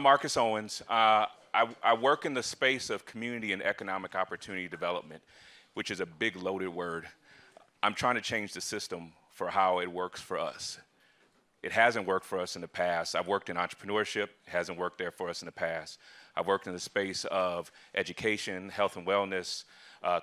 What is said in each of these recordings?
Marcus Owens. I work in the space of community and economic opportunity development, which is a big loaded word. I'm trying to change the system for how it works for us. It hasn't worked for us in the past. I've worked in entrepreneurship. It hasn't worked there for us in the past. I've worked in the space of education, health and wellness,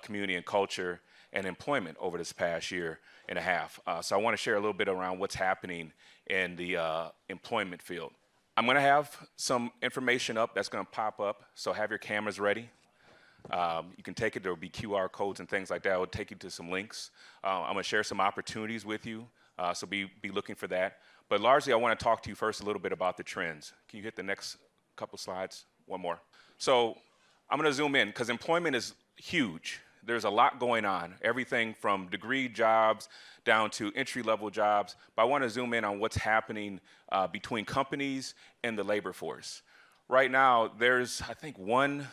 community and culture, and employment over this past year and a half. So I want to share a little bit around what's happening in the employment field. I'm going to have some information up that's going to pop up, so have your cameras ready. You can take it. There will be QR codes and things like that. It will take you to some links. I'm going to share some opportunities with you, so be looking for that. But largely, I want to talk to you first a little bit about the trends. Can you hit the next couple slides? One more. So I'm going to zoom in because employment is huge. There's a lot going on, everything from degree jobs down to entry-level jobs. But I want to zoom in on what's happening between companies and the labor force. Right now, there's, I think, one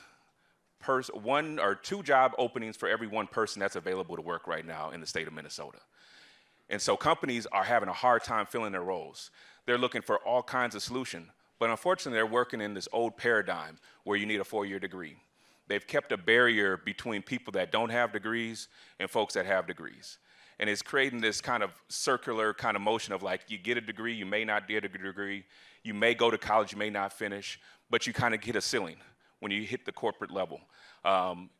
or two job openings for every one person that's available to work right now in the state of Minnesota. And so companies are having a hard time filling their roles. They're looking for all kinds of solutions. But unfortunately, they're working in this old paradigm where you need a 4-year degree. They've kept a barrier between people that don't have degrees and folks that have degrees. And it's creating this kind of circular kind of motion of like, you get a degree, you may not get a degree, you may go to college, you may not finish, but you kind of hit a ceiling when you hit the corporate level.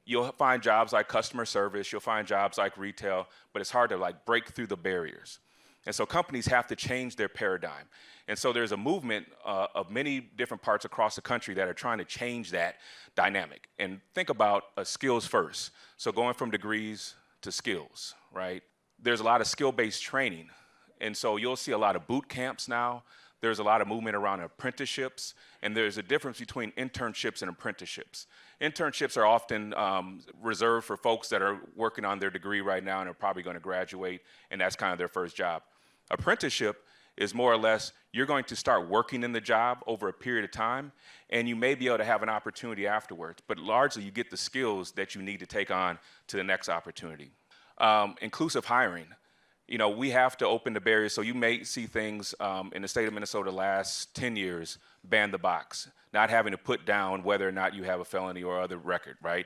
You'll find jobs like customer service, you'll find jobs like retail, but it's hard to like break through the barriers. And so companies have to change their paradigm. And so there's a movement of many different parts across the country that are trying to change that dynamic. And think about skills first. So going from degrees to skills, right? There's a lot of skill-based training. And so you'll see a lot of boot camps now. There's a lot of movement around apprenticeships. And there's a difference between internships and apprenticeships. Internships are often reserved for folks that are working on their degree right now and are probably going to graduate, and that's kind of their first job. Apprenticeship is more or less, you're going to start working in the job over a period of time, and you may be able to have an opportunity afterwards, but largely you get the skills that you need to take on to the next opportunity. Inclusive hiring. You know, we have to open the barriers, so you may see things in the state of Minnesota the last 10 years, ban the box, not having to put down whether or not you have a felony or other record, right?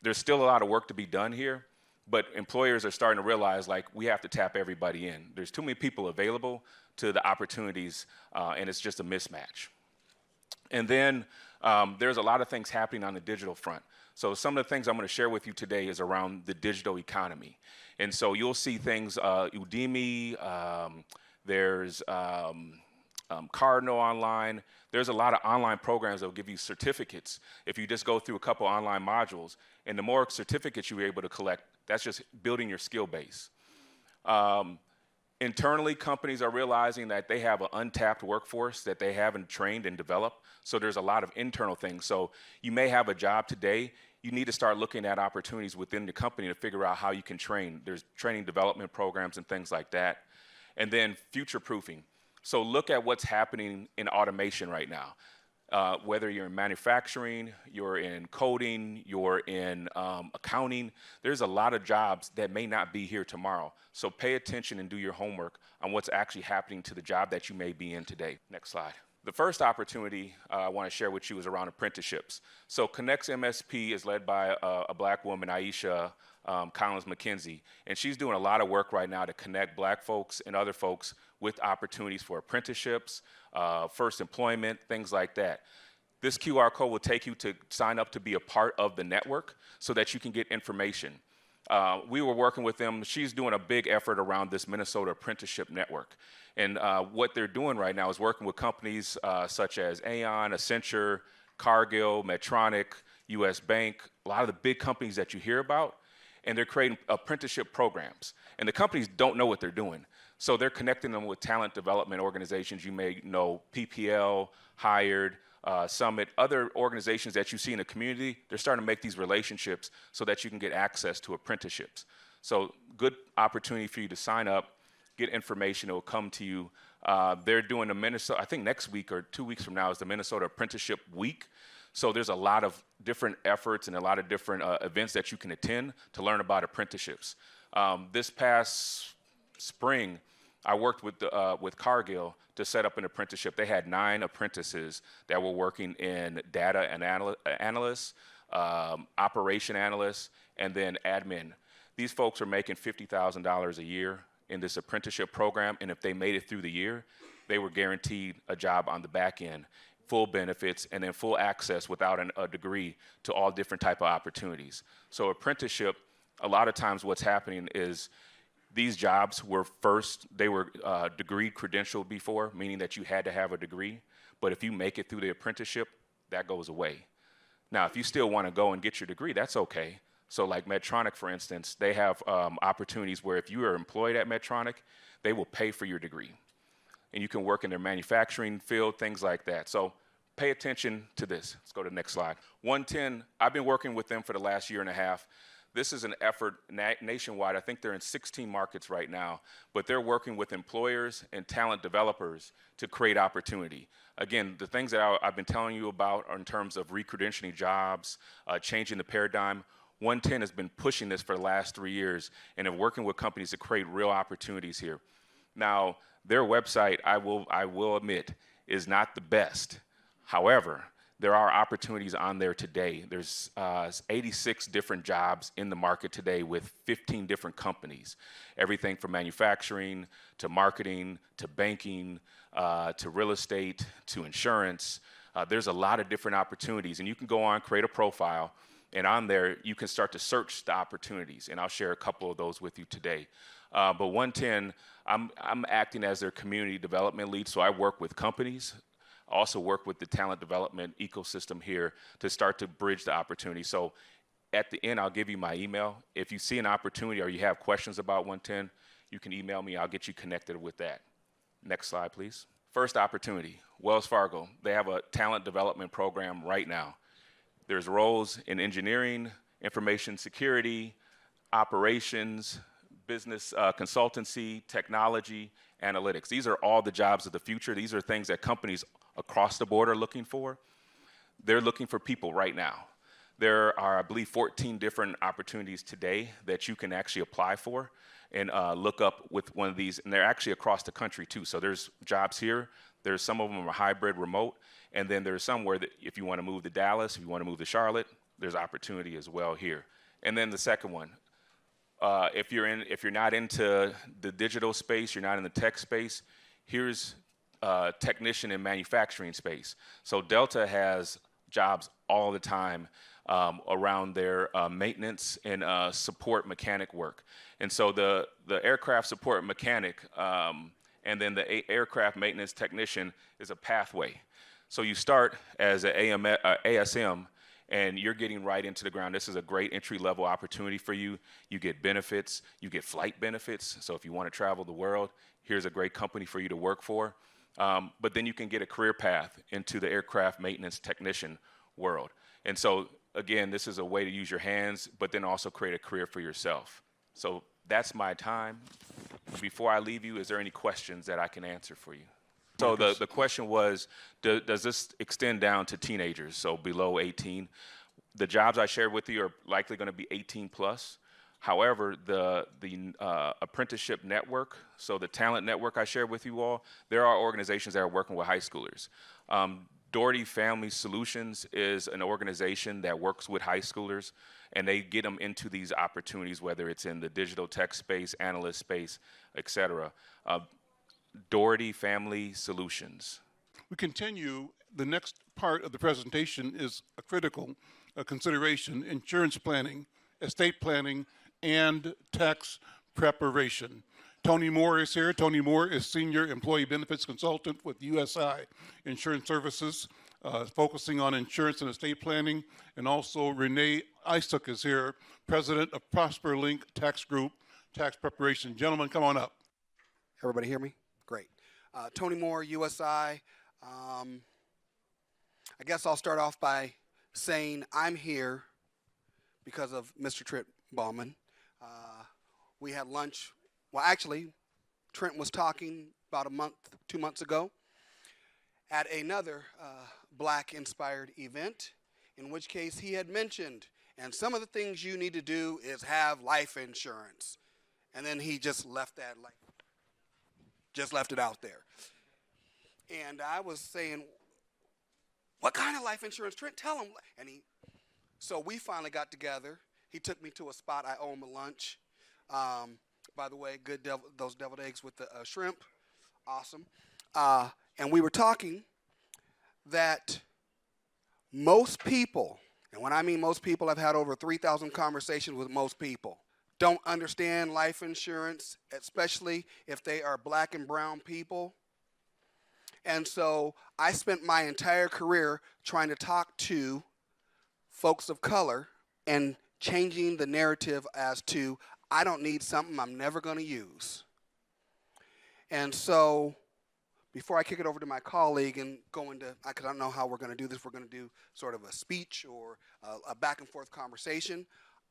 There's still a lot of work to be done here, but employers are starting to realize, like, we have to tap everybody in. There's too many people available to the opportunities, and it's just a mismatch. And then there's a lot of things happening on the digital front. So some of the things I'm going to share with you today is around the digital economy. And so you'll see things, Udemy, there's Cardinal online. There's a lot of online programs that will give you certificates if you just go through a couple online modules. And the more certificates you're able to collect, that's just building your skill base. Internally, companies are realizing that they have an untapped workforce that they haven't trained and developed. So there's a lot of internal things. So you may have a job today. You need to start looking at opportunities within the company to figure out how you can train. There's training development programs and things like that. And then future-proofing. So look at what's happening in automation right now. Whether you're in manufacturing, you're in coding, you're in accounting, there's a lot of jobs that may not be here tomorrow. So pay attention and do your homework on what's actually happening to the job that you may be in today. Next slide. The first opportunity I want to share with you is around apprenticeships. So Connects MSP is led by a black woman, Aisha Collins-McKenzie, and she's doing a lot of work right now to connect black folks and other folks with opportunities for apprenticeships, first employment, things like that. This QR code will take you to sign up to be a part of the network so that you can get information. We were working with them. She's doing a big effort around this Minnesota Apprenticeship Network. And what they're doing right now is working with companies such as Aon, Accenture, Cargill, Medtronic, US Bank, a lot of the big companies that you hear about, and they're creating apprenticeship programs. And the companies don't know what they're doing. So they're connecting them with talent development organizations. You may know PPL, Hired, Summit, other organizations that you see in the community. They're starting to make these relationships so that you can get access to apprenticeships. So good opportunity for you to sign up, get information. It will come to you. They're doing the Minnesota, I think next week or 2 weeks from now is the Minnesota Apprenticeship Week. So there's a lot of different efforts and a lot of different events that you can attend to learn about apprenticeships. This past spring, I worked with Cargill to set up an apprenticeship. They had 9 apprentices that were working in data and analysts, operation analysts, and then admin. These folks are making $50,000 a year in this apprenticeship program, and if they made it through the year, they were guaranteed a job on the back end, full benefits, and then full access without a degree to all different type of opportunities. So apprenticeship, a lot of times what's happening is these jobs were degree credentialed before, meaning that you had to have a degree, but if you make it through the apprenticeship, that goes away. Now, if you still want to go and get your degree, that's okay. So like Medtronic, for instance, they have opportunities where if you are employed at Medtronic, they will pay for your degree. And you can work in their manufacturing field, things like that. So pay attention to this. Let's go to the next slide. 110, I've been working with them for the last year and a half. This is an effort nationwide. I think they're in 16 markets right now, but they're working with employers and talent developers to create opportunity. Again, the things that I've been telling you about in terms of recredentialing jobs, changing the paradigm, 110 has been pushing this for the last 3 years and are working with companies to create real opportunities here. Now, their website, I will admit, is not the best. However, there are opportunities on there today. There's 86 different jobs in the market today with 15 different companies. Everything from manufacturing to marketing to banking to real estate to insurance. There's a lot of different opportunities, and you can go on, create a profile, and on there you can start to search the opportunities, and I'll share a couple of those with you today. But 110, I'm acting as their community development lead, so I work with companies. I also work with the talent development ecosystem here to start to bridge the opportunity. So at the end, I'll give you my email. If you see an opportunity or you have questions about 110, you can email me. I'll get you connected with that. Next slide, please. First opportunity, Wells Fargo. They have a talent development program right now. There's roles in engineering, information security, operations, business consultancy, technology, analytics. These are all the jobs of the future. These are things that companies across the board are looking for. They're looking for people right now. There are, I believe, 14 different opportunities today that you can actually apply for and look up with one of these, and they're actually across the country too. So there's jobs here, there's some of them are hybrid remote, and then there's somewhere that if you want to move to Dallas, if you want to move to Charlotte, there's opportunity as well here. And then the second one, if you're not into the digital space, you're not in the tech space, here's technician in manufacturing space. So Delta has jobs all the time around their maintenance and support mechanic work. And so the aircraft support mechanic and then the aircraft maintenance technician is a pathway. So you start as an ASM, and you're getting right into the ground. This is a great entry-level opportunity for you. You get benefits, you get flight benefits. So if you want to travel the world, here's a great company for you to work for. But then you can get a career path into the aircraft maintenance technician world. And so, again, this is a way to use your hands, but then also create a career for yourself. So that's my time. Before I leave you, is there any questions that I can answer for you? So the question was, does this extend down to teenagers, so below 18? The jobs I shared with you are likely going to be 18 plus. However, the apprenticeship network, so the talent network I shared with you all, there are organizations that are working with high schoolers. Doherty Family Solutions is an organization that works with high schoolers, and they get them into these opportunities, whether it's in the digital tech space, analyst space, et cetera. Doherty Family Solutions. We continue. The next part of the presentation is a critical consideration: insurance planning, estate planning, and tax preparation. Tony Moore is here. Tony Moore is Senior Employee Benefits Consultant with USI Insurance Services, focusing on insurance and estate planning. And also Rene Isuk is here, President of Prosper Link Tax Group, Tax Preparation. Gentlemen, come on up. Everybody hear me? Great. Tony Moore, USI. I guess I'll start off by saying I'm here because of Mr. Trent Bauman. We had lunch. Well, actually, Trent was talking about 2 months ago at another Black-inspired event, in which case he had mentioned, and some of the things you need to do is have life insurance. And then he just left that like. Just left it out there. And I was saying, what kind of life insurance, Trent? Tell him. So we finally got together. He took me to a spot. I owe him a lunch. By the way, those deviled eggs with the shrimp. Awesome. And we were talking that most people, and when I mean most people, I've had over 3,000 conversations with most people, don't understand life insurance, especially if they are black and brown people. And so I spent my entire career trying to talk to folks of color and changing the narrative as to, I don't need something I'm never going to use. And so before I kick it over to my colleague and go into, because I don't know how we're going to do this, we're going to do sort of a speech or a back and forth conversation.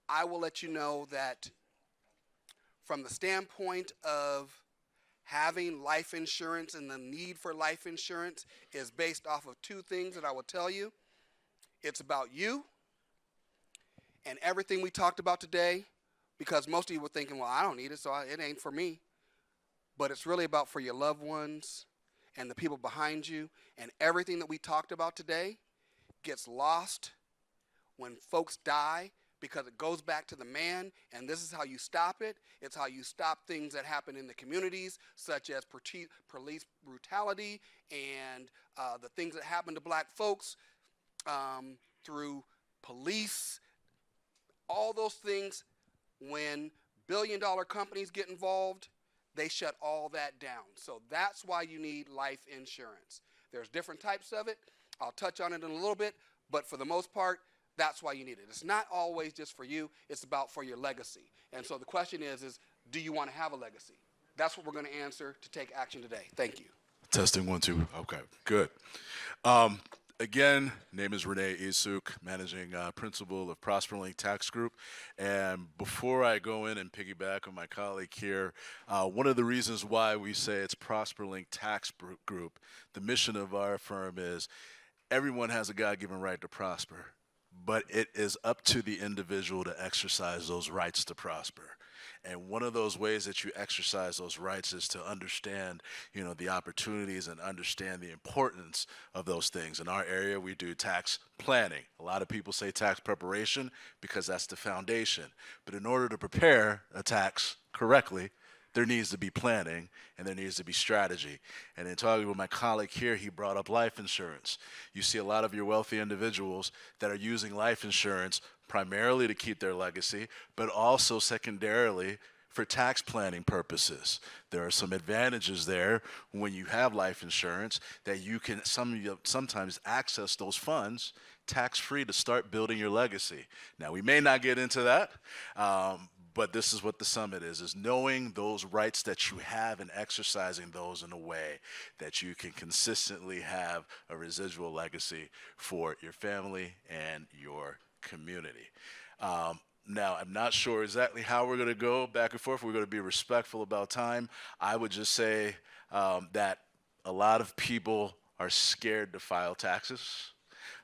I will let you know that from the standpoint of having life insurance and the need for life insurance is based off of two things that I will tell you. It's about you and everything we talked about today, because most of you were thinking, well, I don't need it, so it ain't for me. But it's really about for your loved ones and the people behind you, and everything that we talked about today gets lost when folks die, because it goes back to the man, and this is how you stop it. It's how you stop things that happen in the communities, such as police brutality and the things that happen to black folks through police, all those things. When billion-dollar companies get involved, they shut all that down. So that's why you need life insurance. There's different types of it. I'll touch on it in a little bit, but for the most part, that's why you need it. It's not always just for you. It's about for your legacy. And so the question is do you want to have a legacy? That's what we're going to answer to take action today. Thank you. Testing 1, 2. Okay, good. Again, name is Rene Isuk, managing principal of ProsperLink Tax Group. And before I go in and piggyback on my colleague here, one of the reasons why we say it's ProsperLink Tax Group, the mission of our firm is everyone has a God-given right to prosper, but it is up to the individual to exercise those rights to prosper. And one of those ways that you exercise those rights is to understand, the opportunities and understand the importance of those things. In our area, we do tax planning. A lot of people say tax preparation because that's the foundation. But in order to prepare a tax correctly, there needs to be planning and there needs to be strategy. And in talking with my colleague here, he brought up life insurance. You see a lot of your wealthy individuals that are using life insurance primarily to keep their legacy, but also secondarily for tax planning purposes. There are some advantages there when you have life insurance that you can sometimes access those funds tax-free to start building your legacy. Now, we may not get into that, but this is what the summit is knowing those rights that you have and exercising those in a way that you can consistently have a residual legacy for your family and your community. Now, I'm not sure exactly how we're going to go back and forth. We're going to be respectful about time. I would just say that a lot of people are scared to file taxes.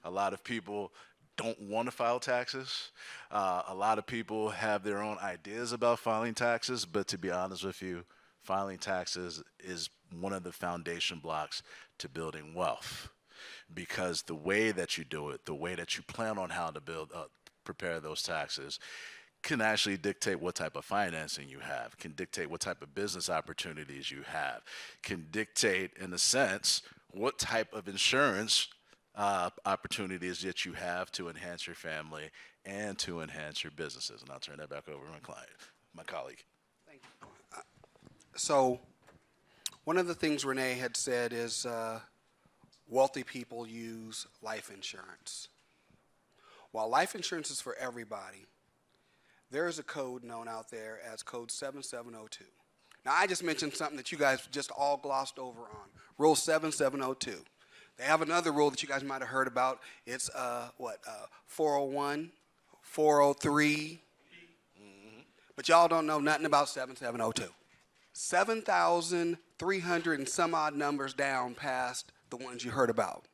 A lot of people don't want to file taxes. A lot of people have their own ideas about filing taxes, but to be honest with you, filing taxes is one of the foundation blocks to building wealth, because the way that you do it, the way that you plan on how to prepare those taxes can actually dictate what type of financing you have, can dictate what type of business opportunities you have, can dictate, in a sense, what type of insurance opportunities that you have to enhance your family and to enhance your businesses. And I'll turn that back over to my colleague. Thank you. So one of the things Rene had said is wealthy people use life insurance. While life insurance is for everybody, there is a code known out there as code 7702. Now, I just mentioned something that you guys just all glossed over on, rule 7702. They have another rule that you guys might have heard about. It's 401, 403. But y'all don't know nothing about 7702. 7,300 and some odd numbers down past the ones you heard about,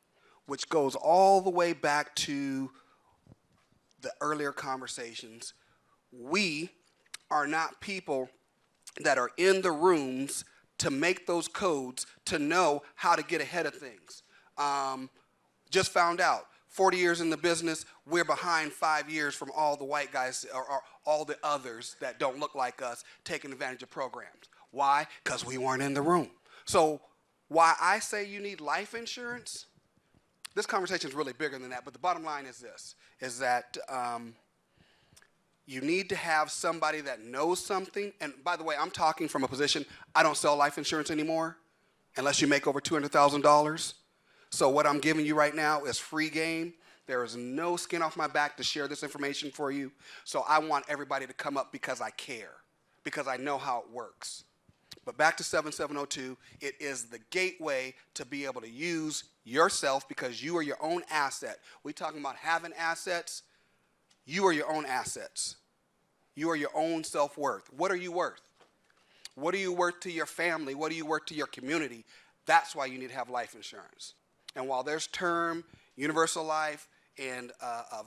which goes all the way back to the earlier conversations. We are not people that are in the rooms to make those codes to know how to get ahead of things. Just found out, 40 years in the business, we're behind 5 years from all the white guys or all the others that don't look like us taking advantage of programs. Why? Because we weren't in the room. So why I say you need life insurance, this conversation is really bigger than that, but the bottom line is this, is that you need to have somebody that knows something. And by the way, I'm talking from a position, I don't sell life insurance anymore unless you make over $200,000. So what I'm giving you right now is free game. There is no skin off my back to share this information for you. So I want everybody to come up because I care, because I know how it works. But back to 7702, it is the gateway to be able to use yourself because you are your own asset. We're talking about having assets. You are your own assets. You are your own self-worth. What are you worth? What are you worth to your family? What are you worth to your community? That's why you need to have life insurance. And while there's term, universal life, and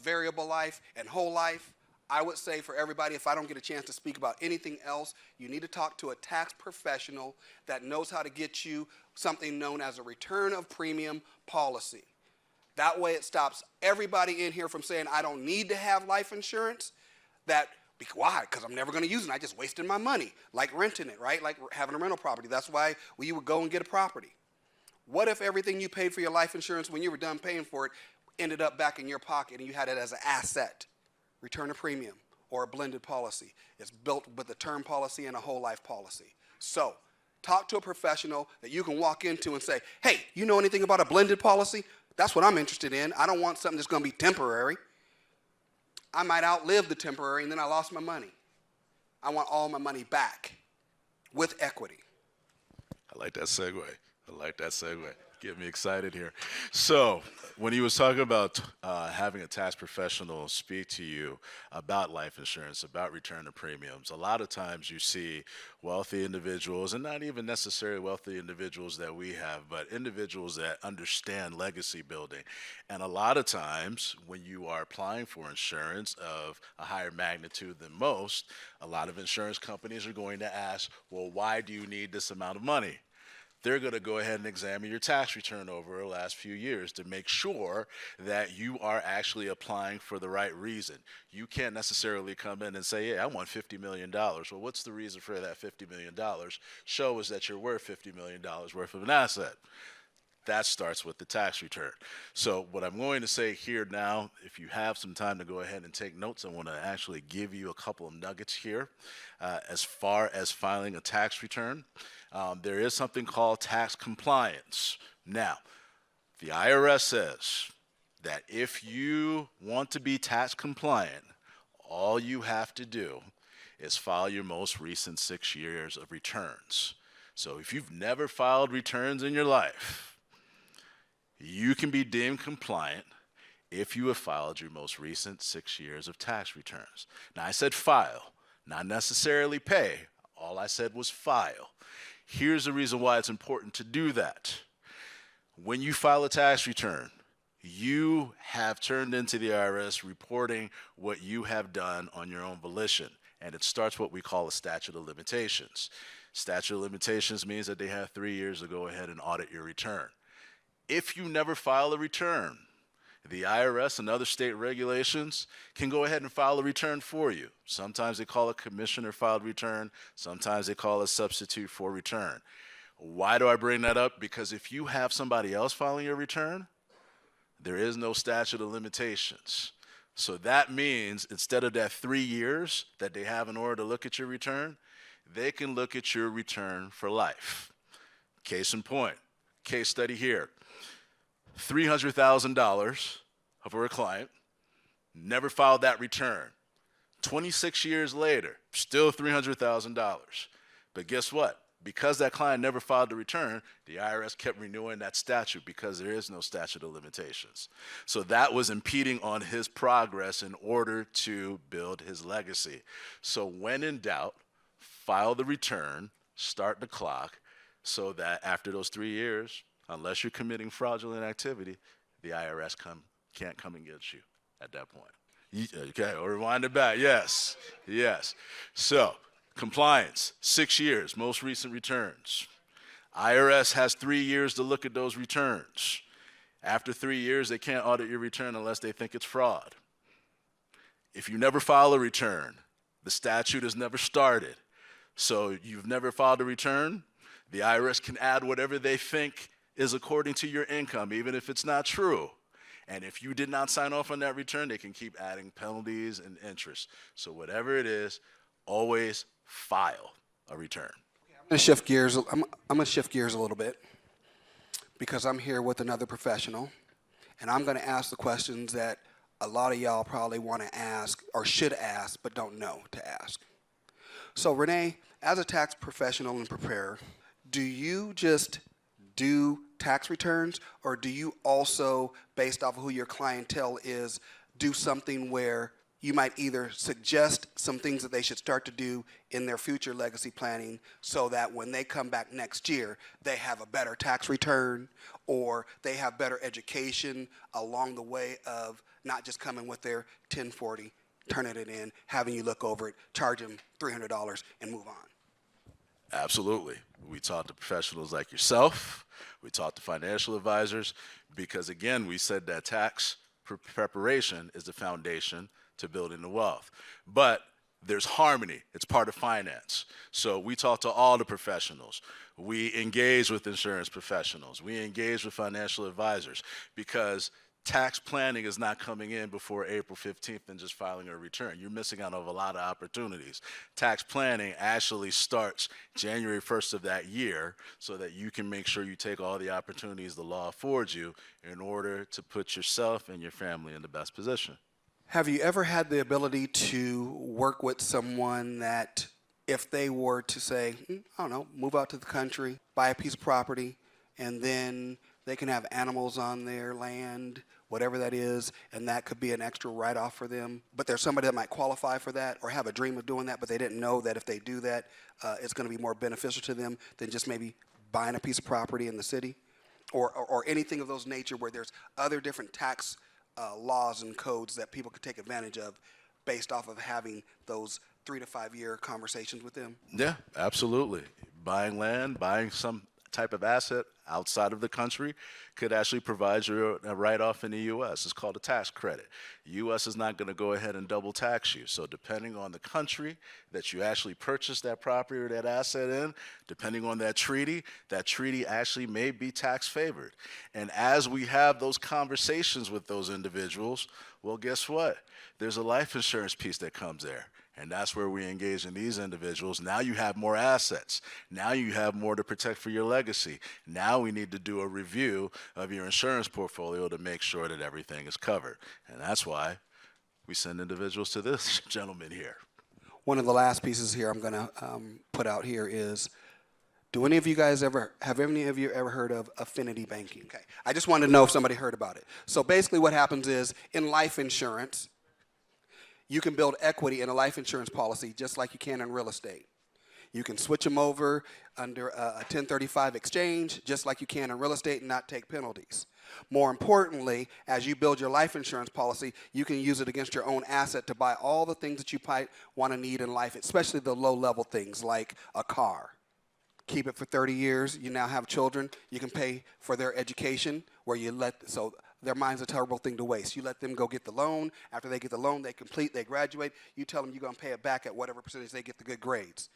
variable life, and whole life, I would say for everybody, if I don't get a chance to speak about anything else, you need to talk to a tax professional that knows how to get you something known as a return of premium policy. That way it stops everybody in here from saying, I don't need to have life insurance. Why? Because I'm never going to use it. I just wasted my money, like renting it, right? Like having a rental property. That's why you would go and get a property. What if everything you paid for your life insurance when you were done paying for it ended up back in your pocket and you had it as an asset? Return a premium or a blended policy. It's built with a term policy and a whole life policy. So talk to a professional that you can walk into and say, hey, you know anything about a blended policy? That's what I'm interested in. I don't want something that's going to be temporary. I might outlive the temporary and then I lost my money. I want all my money back with equity. I like that segue. Get me excited here. So when he was talking about having a tax professional speak to you about life insurance, about return of premiums, a lot of times you see wealthy individuals, and not even necessarily wealthy individuals that we have, but individuals that understand legacy building. And a lot of times when you are applying for insurance of a higher magnitude than most, a lot of insurance companies are going to ask, well, why do you need this amount of money? They're going to go ahead and examine your tax return over the last few years to make sure that you are actually applying for the right reason. You can't necessarily come in and say, yeah, I want $50 million. Well, what's the reason for that $50 million? Show us that you're worth $50 million worth of an asset. That starts with the tax return. So what I'm going to say here now, if you have some time to go ahead and take notes, I want to actually give you a couple of nuggets here as far as filing a tax return. There is something called tax compliance. Now, the IRS says that if you want to be tax compliant, all you have to do is file your most recent 6 years of returns. So if you've never filed returns in your life, you can be deemed compliant if you have filed your most recent 6 years of tax returns. Now, I said file, not necessarily pay. All I said was file. Here's the reason why it's important to do that. When you file a tax return, you have turned into the IRS reporting what you have done on your own volition, and it starts what we call a statute of limitations. Statute of limitations means that they have 3 years to go ahead and audit your return. If you never file a return, the IRS and other state regulations can go ahead and file a return for you. Sometimes they call it commissioner filed return. Sometimes they call it substitute for return. Why do I bring that up? Because if you have somebody else filing your return, there is no statute of limitations. So that means instead of that 3 years that they have in order to look at your return, they can look at your return for life. Case in point, case study here. $300,000 for a client, never filed that return. 26 years later, still $300,000. But guess what? Because that client never filed the return, the IRS kept renewing that statute because there is no statute of limitations. So that was impeding on his progress in order to build his legacy. So when in doubt, file the return, start the clock, so that after those 3 years, unless you're committing fraudulent activity, the IRS can't come and get you at that point. Okay, or rewind it back. Yes. So, compliance, 6 years, most recent returns. IRS has 3 years to look at those returns. After 3 years, they can't audit your return unless they think it's fraud. If you never file a return, the statute has never started. So you've never filed a return, the IRS can add whatever they think is according to your income, even if it's not true. And if you did not sign off on that return, they can keep adding penalties and interest. So whatever it is, always file a return. I'm going to shift gears. I'm going to shift gears a little bit because I'm here with another professional, and I'm going to ask the questions that a lot of y'all probably want to ask or should ask but don't know to ask. So Rene, as a tax professional and preparer, do you just do tax returns, or do you also, based off of who your clientele is, do something where you might either suggest some things that they should start to do in their future legacy planning so that when they come back next year, they have a better tax return, or they have better education along the way of not just coming with their 1040, turning it in, having you look over it, charge them $300 and move on? Absolutely. We talk to professionals like yourself. We talk to financial advisors because, again, we said that tax preparation is the foundation to building the wealth. But there's harmony. It's part of finance. So we talk to all the professionals. We engage with insurance professionals. We engage with financial advisors because tax planning is not coming in before April 15th and just filing a return. You're missing out on a lot of opportunities. Tax planning actually starts January 1st of that year so that you can make sure you take all the opportunities the law affords you in order to put yourself and your family in the best position. Have you ever had the ability to work with someone that if they were to say, I don't know, move out to the country, buy a piece of property, and then they can have animals on their land, whatever that is, and that could be an extra write-off for them. But there's somebody that might qualify for that or have a dream of doing that, but they didn't know that if they do that, it's going to be more beneficial to them than just maybe buying a piece of property in the city or anything of those nature where there's other different tax laws and codes that people could take advantage of based off of having those 3 to 5 year conversations with them? Yeah, absolutely. Buying land, buying some type of asset outside of the country could actually provide you a write-off in the U.S. It's called a tax credit. The U.S. is not going to go ahead and double tax you. So depending on the country that you actually purchased that property or that asset in, depending on that treaty actually may be tax favored. And as we have those conversations with those individuals, well, guess what? There's a life insurance piece that comes there. And that's where we engage in these individuals. Now you have more assets. Now you have more to protect for your legacy. Now we need to do a review of your insurance portfolio to make sure that everything is covered. And that's why we send individuals to this gentleman here. One of the last pieces here I'm going to put out here is, have any of you ever heard of affinity banking? Okay, I just wanted to know if somebody heard about it. So basically what happens is in life insurance, you can build equity in a life insurance policy just like you can in real estate. You can switch them over under a 1035 exchange just like you can in real estate and not take penalties. More importantly, as you build your life insurance policy, you can use it against your own asset to buy all the things that you might want to need in life, especially the low-level things like a car. Keep it for 30 years. You now have children. You can pay for their education where their mind's a terrible thing to waste. You let them go get the loan. After they get the loan, they complete, they graduate. You tell them you're going to pay it back at whatever percentage they get the good grades.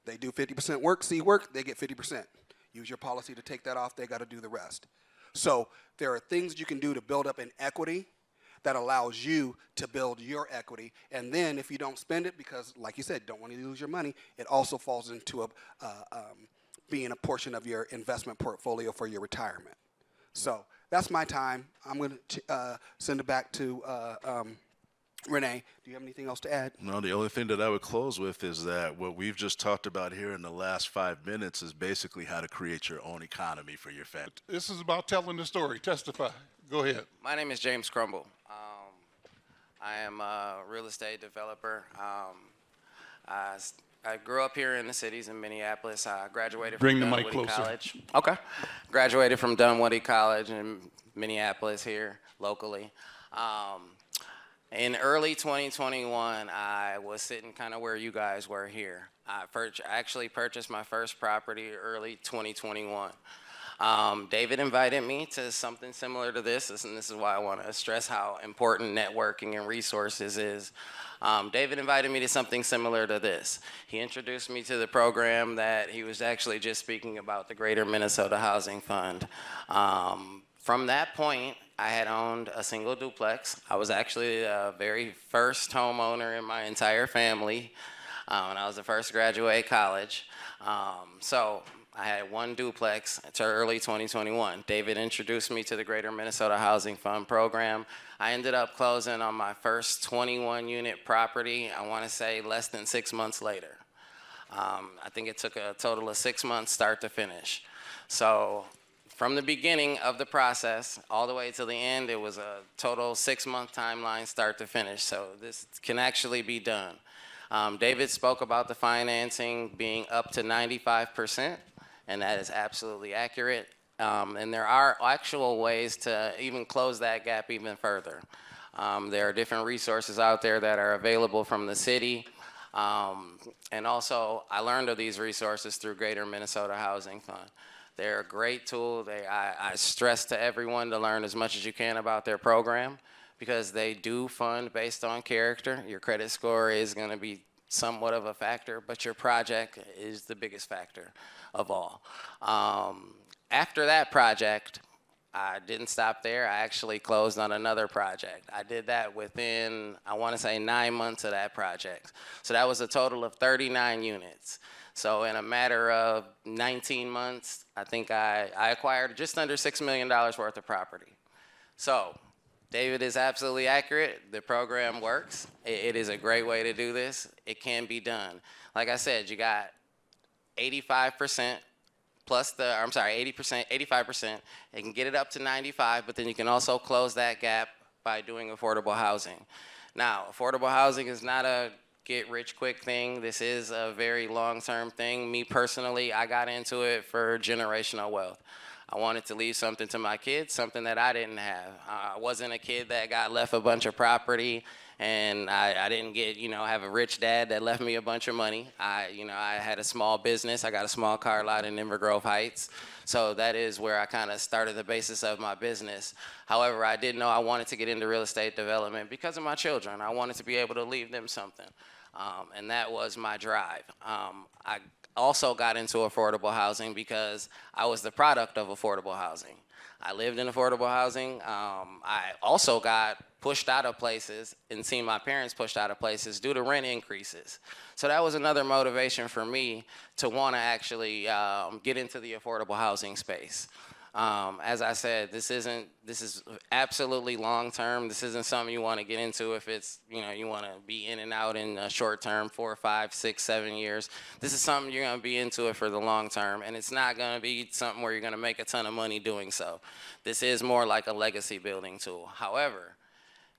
They do 50% work, they get 50%. Use your policy to take that off. They got to do the rest. So there are things you can do to build up an equity that allows you to build your equity. And then if you don't spend it because, like you said, don't want to lose your money, it also falls into being a portion of your investment portfolio for your retirement. So that's my time. I'm going to send it back to Rene. Do you have anything else to add? No, the only thing that I would close with is that what we've just talked about here in the last 5 minutes is basically how to create your own economy for your family. This is about telling the story. Testify. Go ahead. My name is James Crumble. I am a real estate developer. I grew up here in the cities in Minneapolis. I graduated from Dunwoody College. Okay. Graduated from Dunwoody College in Minneapolis here locally. In early 2021, I was sitting kind of where you guys were here. I actually purchased my first property early 2021. David invited me to something similar to this, and this is why I want to stress how important networking and resources is. David invited me to something similar to this. He introduced me to the program that he was actually just speaking about, the Greater Minnesota Housing Fund. From that point, I had owned a single duplex. I was actually the very first homeowner in my entire family, and I was the first to graduate college. So I had one duplex until early 2021. David introduced me to the Greater Minnesota Housing Fund program. I ended up closing on my first 21-unit property, I want to say less than 6 months later. I think it took a total of 6 months start to finish. So from the beginning of the process all the way to the end, it was a total 6-month timeline start to finish. So this can actually be done. David spoke about the financing being up to 95%, and that is absolutely accurate. And there are actual ways to even close that gap even further. There are different resources out there that are available from the city. And also, I learned of these resources through Greater Minnesota Housing Fund. They're a great tool. I stress to everyone to learn as much as you can about their program, because they do fund based on character. Your credit score is going to be somewhat of a factor, but your project is the biggest factor of all. After that project, I didn't stop there. I actually closed on another project. I did that within, I want to say, 9 months of that project. So that was a total of 39 units. So in a matter of 19 months, I think I acquired just under $6 million worth of property. So David is absolutely accurate. The program works. It is a great way to do this. It can be done. Like I said, you got 85% plus 80%, 85%. You can get it up to 95, but then you can also close that gap by doing affordable housing. Now, affordable housing is not a get-rich-quick thing. This is a very long-term thing. Me personally, I got into it for generational wealth. I wanted to leave something to my kids, something that I didn't have. I wasn't a kid that got left a bunch of property, and I didn't get, have a rich dad that left me a bunch of money. I had a small business. I got a small car lot in Denver Grove Heights. So that is where I kind of started the basis of my business. However, I did know I wanted to get into real estate development because of my children. I wanted to be able to leave them something. And that was my drive. I also got into affordable housing because I was the product of affordable housing. I lived in affordable housing. I also got pushed out of places and seen my parents pushed out of places due to rent increases. So that was another motivation for me to want to actually get into the affordable housing space. As I said, this is absolutely long-term. This isn't something you want to get into if it's, you want to be in and out in short-term, 4, 5, 6, 7 years. This is something you're going to be into it for the long-term, and it's not going to be something where you're going to make a ton of money doing so. This is more like a legacy-building tool. However,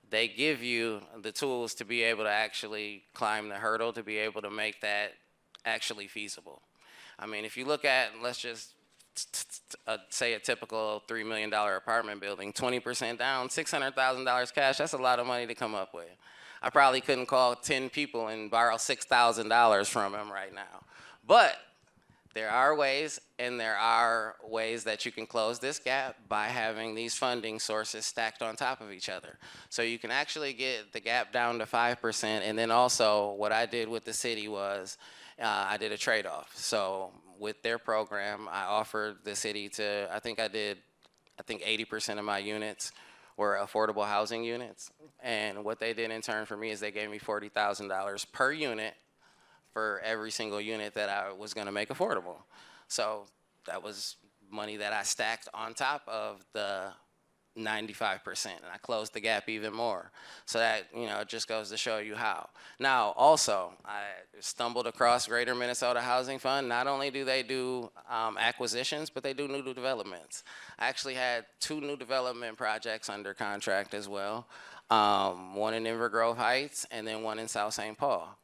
they give you the tools to be able to actually climb the hurdle, to be able to make that actually feasible. I mean, if you look at, let's just say a typical $3 million apartment building, 20% down, $600,000 cash, that's a lot of money to come up with. I probably couldn't call 10 people and borrow $6,000 from them right now. But there are ways, and there are ways that you can close this gap by having these funding sources stacked on top of each other. So you can actually get the gap down to 5%, and then also what I did with the city was I did a trade-off. So with their program, I offered the city to, I think 80% of my units were affordable housing units. And what they did in turn for me is they gave me $40,000 per unit for every single unit that I was going to make affordable. So that was money that I stacked on top of the 95%, and I closed the gap even more. So that, it just goes to show you how. Now, also, I stumbled across Greater Minnesota Housing Fund. Not only do they do acquisitions, but they do new developments. I actually had 2 new development projects under contract as well, one in Denver Grove Heights and then one in South St. Paul.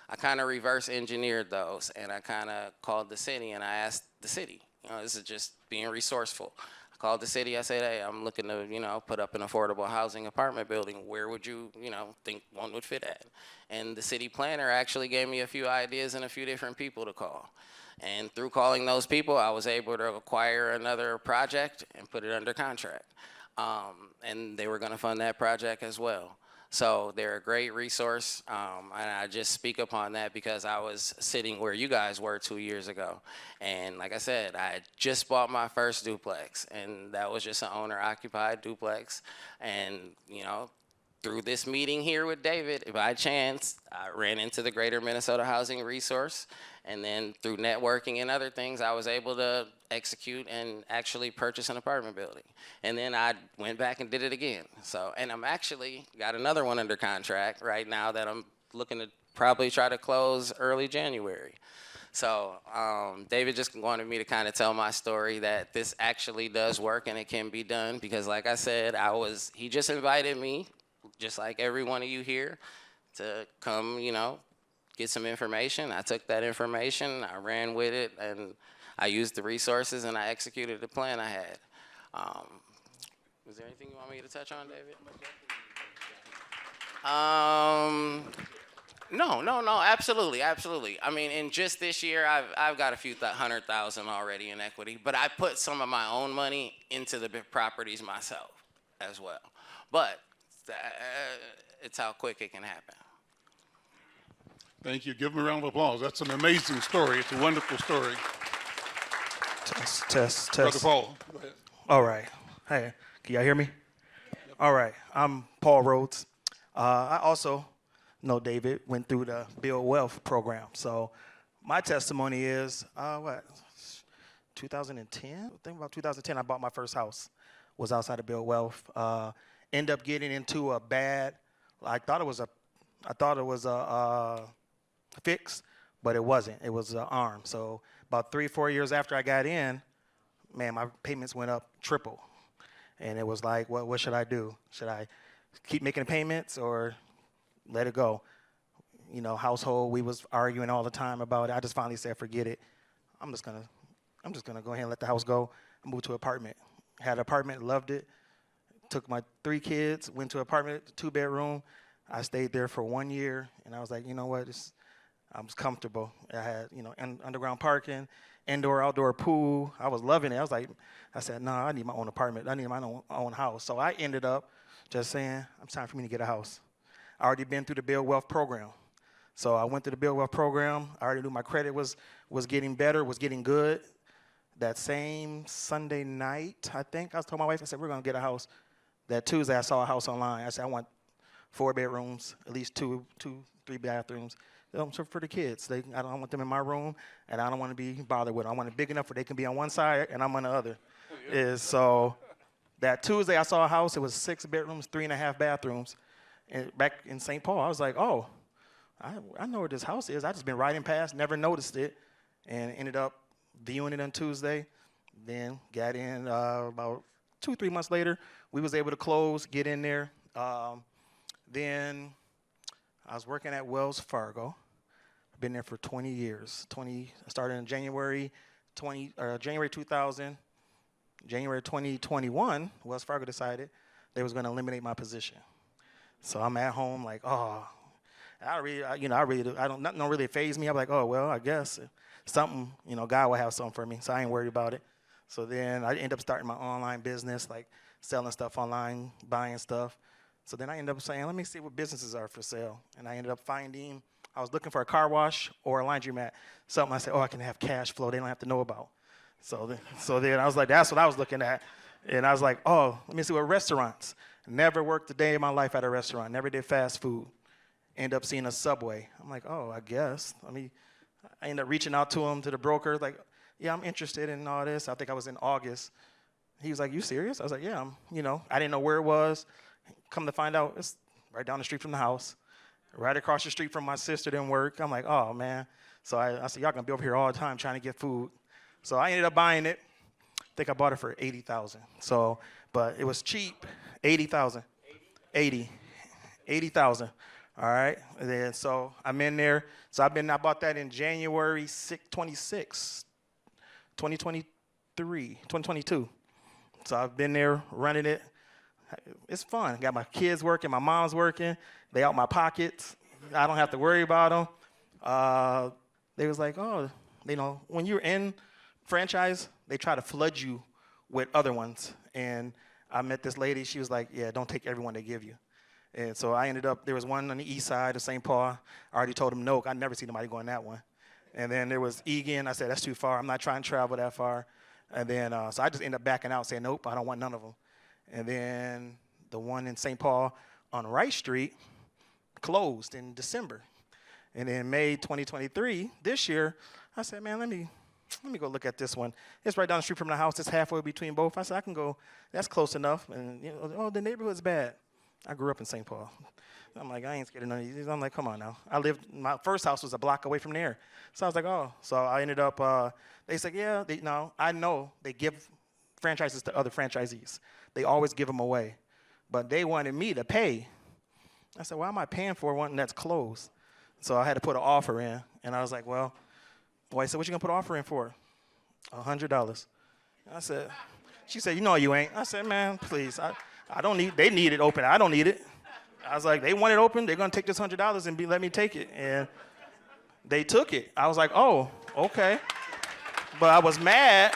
I kind of reverse engineered those, and I kind of called the city and I asked the city, this is just being resourceful. I called the city. I said, hey, I'm looking to, you know, put up an affordable housing apartment building. Where would you, you know, think one would fit at? And the city planner actually gave me a few ideas and a few different people to call. And through calling those people, I was able to acquire another project and put it under contract. And they were going to fund that project as well. So they're a great resource, and I just speak upon that because I was sitting where you guys were 2 years ago. And like I said, I had just bought my first duplex, and that was just an owner-occupied duplex. And, you know, through this meeting here with David, by chance, I ran into the Greater Minnesota Housing Resource, and then through networking and other things, I was able to execute and actually purchase an apartment building. And then I went back and did it again. So, and I'm actually got another one under contract right now that I'm looking to probably try to close early January. So David just wanted me to kind of tell my story that this actually does work and it can be done because like I said, he just invited me, just like every one of you here, to come, you know, get some information. I took that information, I ran with it, and I used the resources, and I executed the plan I had. Is there anything you want me to touch on, David? No, absolutely. I mean, in just this year, I've got a few 100,000 already in equity, but I put some of my own money into the properties myself as well. But it's how quick it can happen. Thank you. Give him a round of applause. That's an amazing story. It's a wonderful story. Test. Brother Paul, go ahead. All right. Hey, can y'all hear me? All right. I'm Paul Rhodes. I also know David went through the Build Wealth program. So my testimony is, 2010? I think about 2010, I bought my first house. Was outside of Build Wealth. End up getting into a bad, I thought it was a fix, but it wasn't. It was an arm. So about 3 or 4 years after I got in, man, my payments went up triple. And it was like, what should I do? Should I keep making payments or let it go? You know, household, we was arguing all the time about it. I just finally said, forget it. I'm just gonna go ahead and let the house go. I moved to an apartment. Had an apartment, loved it. Took my 3 kids, went to an apartment, 2-bedroom. I stayed there for 1 year, and I was like, you know what, I was comfortable. I had, you know, underground parking, indoor, outdoor pool. I was loving it. I said, no, I need my own apartment. I need my own house. So I ended up just saying, it's time for me to get a house. I already been through the Build Wealth program. So I went through the Build Wealth program. I already knew my credit was getting better, was getting good. That same Sunday night, I think, I told my wife, I said, we're going to get a house. That Tuesday, I saw a house online. I said, I want 4 bedrooms, at least 2, 3 bathrooms. For the kids. I don't want them in my room, and I don't want to be bothered with them. I want it big enough where they can be on one side and I'm on the other. So that Tuesday, I saw a house. It was 6 bedrooms, 3.5 bathrooms. And back in St. Paul, I was like, oh, I know where this house is. I just been riding past, never noticed it, and ended up viewing it on Tuesday. Then got in about 2-3 months later. We was able to close, get in there. Then I was working at Wells Fargo. Been there for 20 years. I started in January 2000. January 2021, Wells Fargo decided they was going to eliminate my position. So I'm at home like, oh, nothing don't really faze me. I'm like, oh well, I guess something, God will have something for me. So I ain't worried about it. So then I end up starting my online business, like selling stuff online, buying stuff. So then I ended up saying, let me see what businesses are for sale. And I ended up finding, I was looking for a car wash or a laundromat. Something I said, I can have cash flow they don't have to know about. So then I was like, that's what I was looking at. And I was like, let me see what restaurants. Never worked a day in my life at a restaurant. Never did fast food. End up seeing a Subway. I'm like, I guess. I ended up reaching out to him, to the broker, like, yeah, I'm interested in all this. I think I was in August. He was like, you serious? I was like, yeah, I didn't know where it was. Come to find out, it's right down the street from the house, right across the street from my sister didn't work. I'm like, oh, man. So I said, y'all going to be over here all the time trying to get food. So I ended up buying it. I think I bought it for $80,000. So, but it was cheap, $80,000. $80,000. All right. And then, so I'm in there. So I bought that in January 2022. So I've been there running it. It's fun. Got my kids working, my mom's working. They out my pockets. I don't have to worry about them. They was like, oh, when you're in franchise, they try to flood you with other ones. And I met this lady. She was like, yeah, don't take everyone they give you. And so I ended up, there was one on the east side of St. Paul. I already told him no, I'd never see nobody going that one. And then there was Egan. I said, that's too far. I'm not trying to travel that far. And then, so I just ended up backing out, saying, nope, I don't want none of them. And then the one in St. Paul on Wright Street closed in December. And in May 2023, this year, I said, man, let me go look at this one. It's right down the street from the house. It's halfway between both. I said, I can go. That's close enough. And, oh, the neighborhood's bad. I grew up in St. Paul. I'm like, I ain't scared of none of these. I'm like, come on now. My first house was a block away from there. So I was like, oh. So I ended up, they said, yeah, I know they give franchises to other franchisees. They always give them away. But they wanted me to pay. I said, why am I paying for one that's closed? So I had to put an offer in. And I was like, well, I said, what you going to put an offer in for? $100. I said, she said, you know you ain't. I said, man, please. I don't need, they need it open. I don't need it. I was like, they want it open. They're going to take this $100 and let me take it. And they took it. I was like, oh, okay. But I was mad.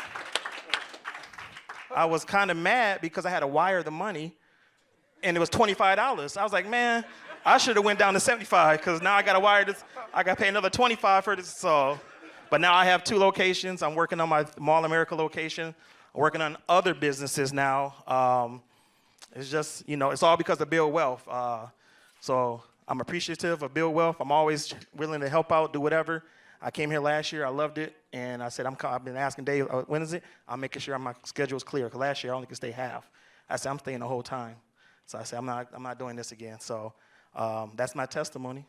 I was kind of mad because I had to wire the money, and it was $25. I was like, man, I should have went down to $75 because now I got to wire this. I got to pay another $25 for this. So, but now I have 2 locations. I'm working on my Mall America location. I'm working on other businesses now. It's just, it's all because of Build Wealth. So I'm appreciative of Build Wealth. I'm always willing to help out, do whatever. I came here last year. I loved it. And I said, I've been asking Dave, when is it? I'm making sure my schedule is clear. Because last year I only could stay half. I said, I'm staying the whole time. So I said, I'm not doing this again. So that's my testimony.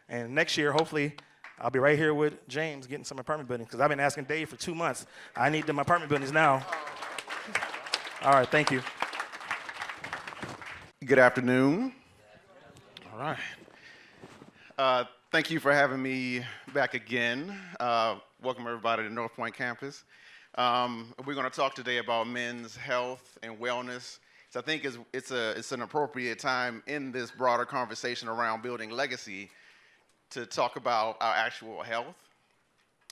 And next year, hopefully, I'll be right here with James getting some apartment buildings. Because I've been asking Dave for 2 months. I need them apartment buildings now. All right, thank you. Good afternoon. All right. Thank you for having me back again. Welcome everybody to North Point campus. We're going to talk today about men's health and wellness. So I think it's an appropriate time in this broader conversation around building legacy to talk about our actual health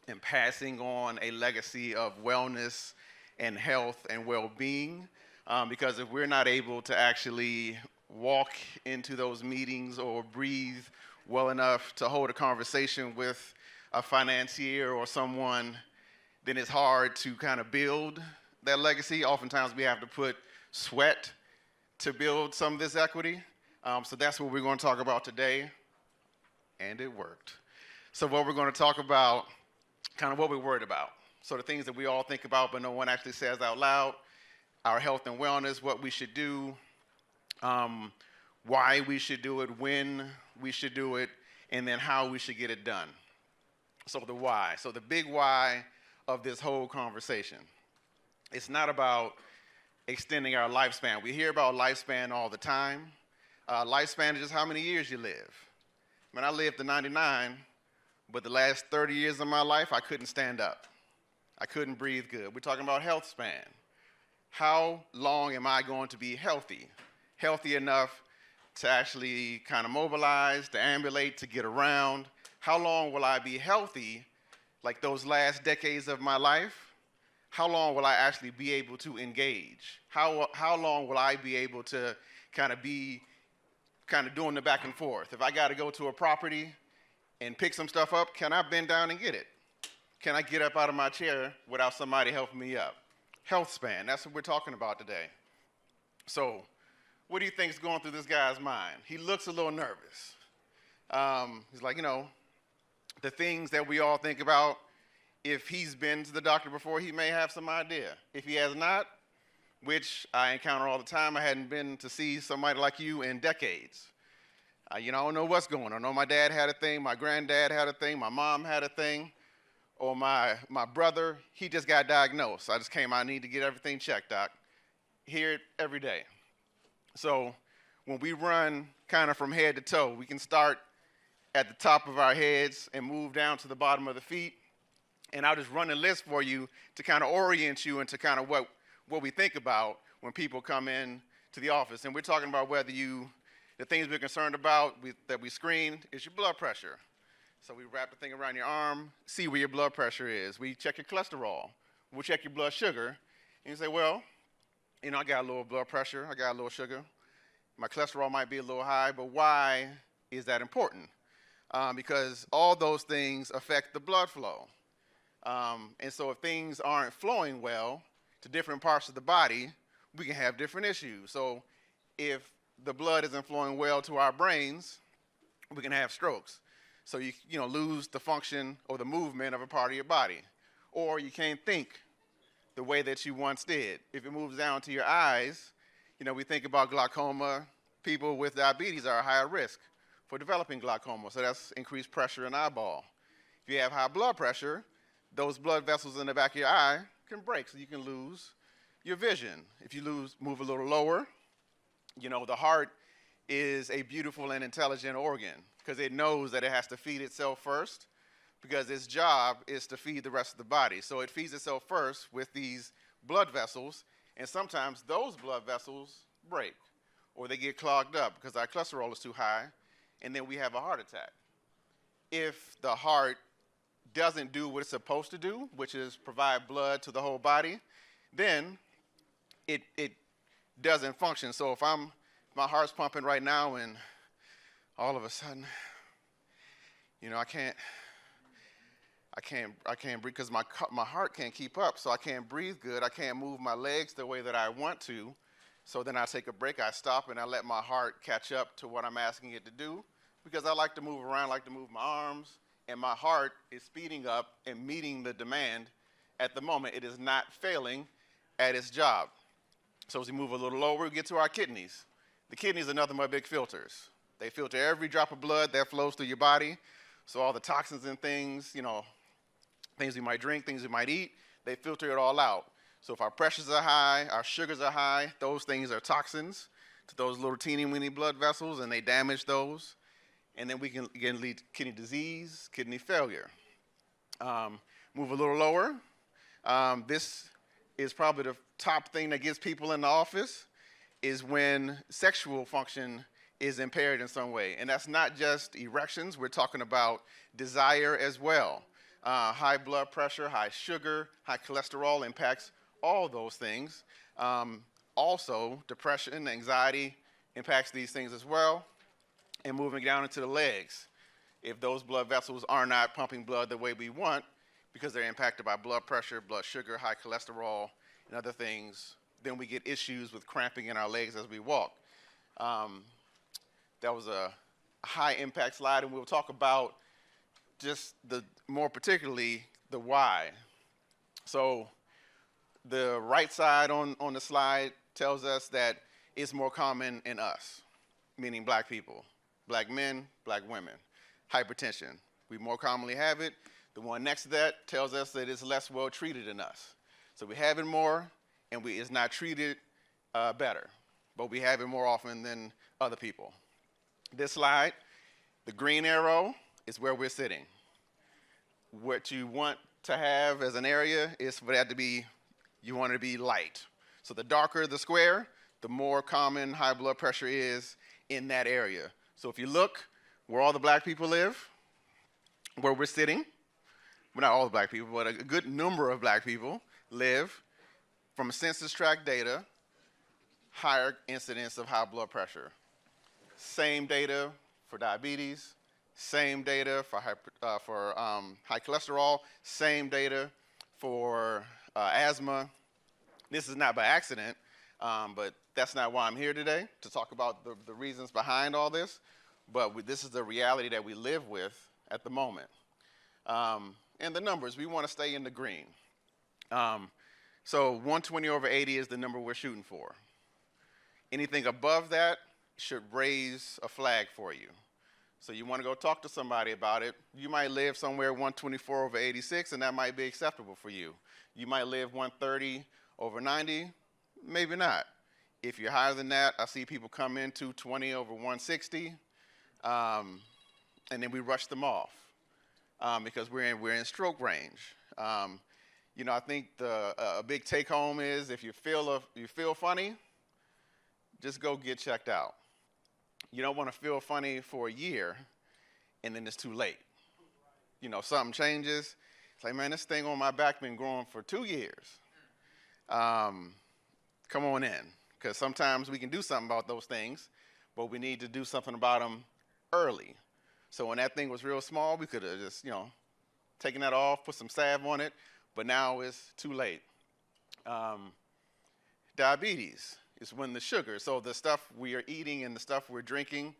and passing on a legacy of wellness and health and well-being. Because if we're not able to actually walk into those meetings or breathe well enough to hold a conversation with a financier or someone, then it's hard to kind of build that legacy. Oftentimes we have to put sweat to build some of this equity. So that's what we're going to talk about today, and it worked. So what we're going to talk about, kind of what we're worried about. So the things that we all think about but no one actually says out loud. Our health and wellness, what we should do, why we should do it, when we should do it, and then how we should get it done. So the why. So the big why of this whole conversation. It's not about extending our lifespan. We hear about lifespan all the time. Lifespan is just how many years you live. I mean, I lived to 99, but the last 30 years of my life, I couldn't stand up. I couldn't breathe good. We're talking about health span. How long am I going to be healthy? Healthy enough to actually kind of mobilize, to ambulate, to get around. How long will I be healthy, like those last decades of my life? How long will I actually be able to engage? How long will I be able to kind of be doing the back and forth? If I got to go to a property and pick some stuff up, can I bend down and get it? Can I get up out of my chair without somebody helping me up? Health span, that's what we're talking about today. So, what do you think is going through this guy's mind? He looks a little nervous. He's like, the things that we all think about, if he's been to the doctor before, he may have some idea. If he has not, which I encounter all the time, I hadn't been to see somebody like you in decades. I don't know what's going on. I know my dad had a thing, my granddad had a thing, my mom had a thing. Or my brother, he just got diagnosed. I just came out, I need to get everything checked, doc. Hear it every day. So when we run kind of from head to toe, we can start at the top of our heads and move down to the bottom of the feet. And I'll just run a list for you to kind of orient you into kind of what we think about when people come in to the office. And we're talking about whether the things we're concerned about that we screen is your blood pressure. So we wrap the thing around your arm, see where your blood pressure is. We check your cholesterol. We'll check your blood sugar. And you say, well, I got a little blood pressure, I got a little sugar. My cholesterol might be a little high, but why is that important? Because all those things affect the blood flow. And so if things aren't flowing well to different parts of the body, we can have different issues. So if the blood isn't flowing well to our brains, we can have strokes. So you lose the function or the movement of a part of your body. Or you can't think the way that you once did. If it moves down to your eyes, we think about glaucoma. People with diabetes are at higher risk for developing glaucoma. So that's increased pressure in the eyeball. If you have high blood pressure, those blood vessels in the back of your eye can break, so you can lose your vision. If you move a little lower, the heart is a beautiful and intelligent organ because it knows that it has to feed itself first because its job is to feed the rest of the body. So it feeds itself first with these blood vessels, and sometimes those blood vessels break or they get clogged up because our cholesterol is too high, and then we have a heart attack. If the heart doesn't do what it's supposed to do, which is provide blood to the whole body, then it doesn't function. So if my heart's pumping right now and all of a sudden, I can't breathe because my heart can't keep up, so I can't breathe good. I can't move my legs the way that I want to. So then I take a break, I stop, and I let my heart catch up to what I'm asking it to do because I like to move around, like to move my arms, and my heart is speeding up and meeting the demand at the moment. It is not failing at its job. So as we move a little lower, we get to our kidneys. The kidneys are nothing but big filters. They filter every drop of blood that flows through your body. So all the toxins and things, things we might drink, things we might eat, they filter it all out. So if our pressures are high, our sugars are high, those things are toxins to those little teeny weeny blood vessels, and they damage those. And then we can again lead to kidney disease, kidney failure. Move a little lower. This is probably the top thing that gets people in the office is when sexual function is impaired in some way. And that's not just erections. We're talking about desire as well. High blood pressure, high sugar, high cholesterol impacts all those things. Also, depression, anxiety impacts these things as well. And moving down into the legs. If those blood vessels are not pumping blood the way we want because they're impacted by blood pressure, blood sugar, high cholesterol, and other things, then we get issues with cramping in our legs as we walk. That was a high impact slide, and we'll talk about just more particularly the why. So the right side on the slide tells us that it's more common in us, meaning black people, black men, black women. Hypertension, we more commonly have it. The one next to that tells us that it's less well treated in us. So we have it more, and it's not treated better, but we have it more often than other people. This slide, the green arrow is where we're sitting. What you want to have as an area is for that to be, you want it to be light. So the darker the square, the more common high blood pressure is in that area. So if you look where all the black people live, where we're sitting, well, not all the black people, but a good number of black people live, from census tract data, higher incidence of high blood pressure. Same data for diabetes, same data for high cholesterol, same data for asthma. This is not by accident, but that's not why I'm here today, to talk about the reasons behind all this. But this is the reality that we live with at the moment. And the numbers, we want to stay in the green. So 120 over 80 is the number we're shooting for. Anything above that should raise a flag for you. So you want to go talk to somebody about it. You might live somewhere 124 over 86, and that might be acceptable for you. You might live 130 over 90, maybe not. If you're higher than that, I see people come in 220 over 160, and then we rush them off because we're in stroke range. I think a big take home is if you feel funny, just go get checked out. You don't want to feel funny for a year and then it's too late. Something changes. It's like, man, this thing on my back been growing for 2 years. Come on in, because sometimes we can do something about those things, but we need to do something about them early. So when that thing was real small, we could have just, taken that off, put some salve on it, but now it's too late. Diabetes is when the sugar, so the stuff we are eating and the stuff we're drinking,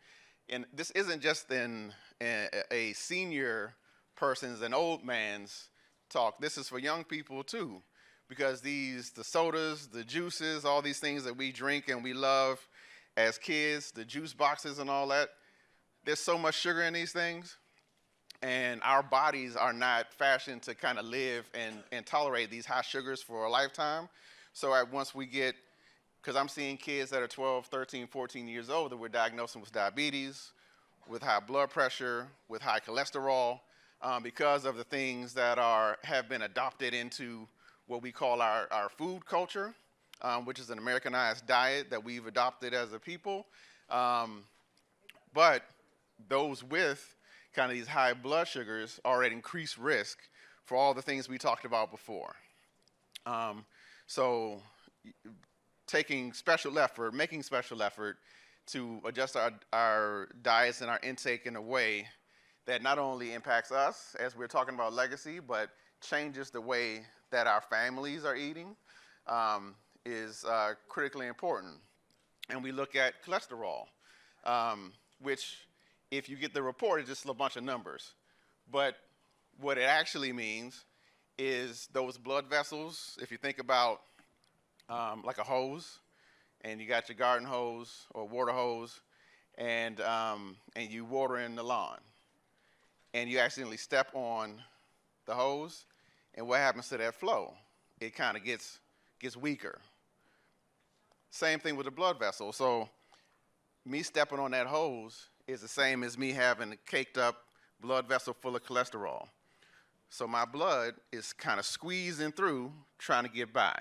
and this isn't just a senior person's and old man's talk. This is for young people too, because the sodas, the juices, all these things that we drink and we love as kids, the juice boxes and all that, there's so much sugar in these things, and our bodies are not fashioned to kind of live and tolerate these high sugars for a lifetime. So once we get, because I'm seeing kids that are 12, 13, 14 years old that we're diagnosing with diabetes, with high blood pressure, with high cholesterol, because of the things that have been adopted into what we call our food culture, which is an Americanized diet that we've adopted as a people. But those with kind of these high blood sugars are at increased risk for all the things we talked about before. So making special effort to adjust our diets and our intake in a way that not only impacts us, as we're talking about legacy, but changes the way that our families are eating is critically important. And we look at cholesterol, which if you get the report, it's just a bunch of numbers. But what it actually means is those blood vessels, if you think about like a hose, and you got your garden hose or water hose, and you water in the lawn, and you accidentally step on the hose, and what happens to that flow? It kind of gets weaker. Same thing with the blood vessel. So me stepping on that hose is the same as me having a caked up blood vessel full of cholesterol. So my blood is kind of squeezing through trying to get by.